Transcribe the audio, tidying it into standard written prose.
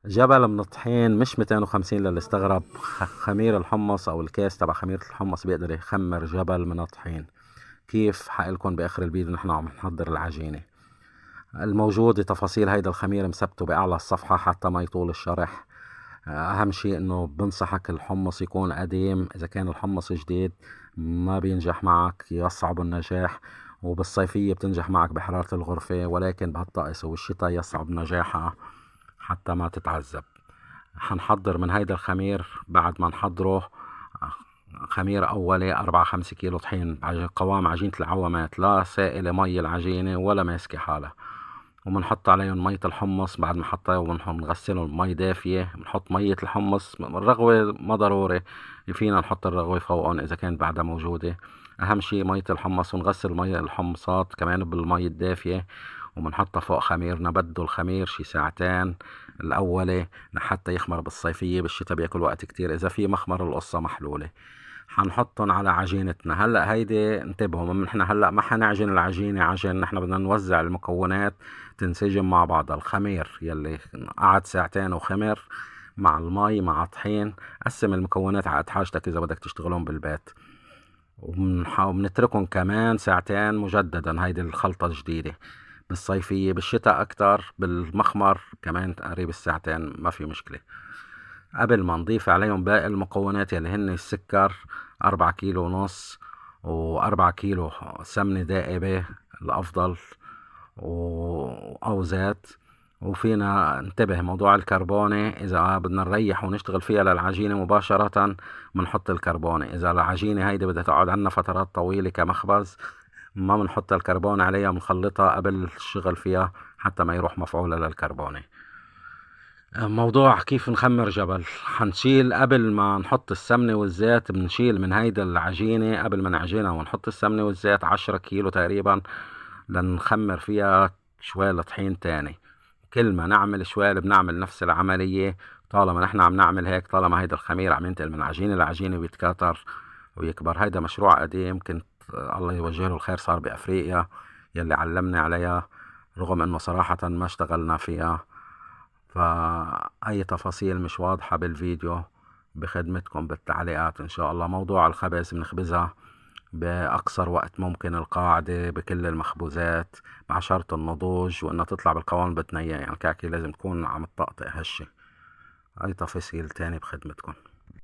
جبل من الطحين مش 250 للي استغرب. خمير الحمص او الكيس تبع خميرة الحمص بيقدر يخمر جبل من الطحين. كيف؟ حقلكم باخر الفيديو نحن عم نحضر العجينة. الموجود تفاصيل هيدا الخمير مثبته باعلى الصفحة حتى ما يطول الشرح. اهم شيء انه بنصحك الحمص يكون قديم. اذا كان الحمص جديد ما بينجح معك، يصعب النجاح. وبالصيفية بتنجح معك بحرارة الغرفة، ولكن بهالطقس والشتاء يصعب نجاحها حتى ما تتعذب. حنحضر من هيدا الخمير. بعد ما نحضره خميرة أولي 4-5 كيلو طحين، قوام عجينة العوامات، لا سائلة مي العجينة ولا ماسكة حالها. وبنحط عليهم مية الحمص. بعد ما حطيها وبنغسلهم مي دافية. بنحط مية الحمص، الرغوة ما ضروري، فينا نحط الرغوة فوقهم إذا كانت بعدها موجودة. أهم شي مية الحمص. ونغسل مية الحمصات كمان بالمي الدافية، وبنحطها فوق خميرنا. بده الخمير شي ساعتين الأولى لحتى يخمر. بالصيفية بالشتاء بياكل وقت كتير. إذا في مخمر القصة محلولة. حنحطهم على عجينتنا. هلا هيدي انتبهوا، نحن هلا ما حنعجن العجينة عجن، نحن بدنا نوزع المكونات تنسجم مع بعضها. الخمير يلي قعد ساعتين وخمر مع المي مع طحين. قسم المكونات على قد حاجتك إذا بدك تشتغلهم بالبيت. وبنتركهم كمان ساعتين مجددا. هيدي الخلطة الجديدة بالصيفية. بالشتاء أكتر بالمخمر كمان قريب الساعتين ما في مشكلة. قبل ما نضيف عليهم باقي المكونات يلي هن السكر 4 كيلو ونص، و4 كيلو سمنة دائبة الأفضل، أو زيت. وفينا ننتبه موضوع الكربونة. إذا بدنا نريح ونشتغل فيها للعجينة مباشرة بنحط الكربونة. إذا العجينة هيدي بدها تقعد عنا فترات طويلة كمخبز ما بنحط الكربونة عليها، بنخلطها قبل الشغل فيها حتى ما يروح مفعولها للكربونة. موضوع كيف نخمر جبل. حنشيل قبل ما نحط السمنة والزيت، بنشيل من هيدا العجينة قبل ما نعجنها ونحط السمنة والزيت 10 كيلو تقريبا لنخمر فيها شوال طحين تاني. كل ما نعمل شوال بنعمل نفس العملية. طالما نحن عم نعمل هيك، طالما هيدا الخمير عم ينتقل من عجينة لعجينة ويتكاثر ويكبر. هيدا مشروع قديم كنت الله يوجه له الخير صار بأفريقيا، يلي علمني عليها، رغم انه صراحة ما اشتغلنا فيها. فأي تفاصيل مش واضحة بالفيديو بخدمتكم بالتعليقات إن شاء الله. موضوع الخبز بنخبزها بأقصر وقت ممكن، القاعدة بكل المخبوزات مع شرط النضوج وإنها تطلع بالقوام بتنية. يعني الكعكة لازم تكون عم تطقطق هشة. أي تفاصيل تاني بخدمتكم.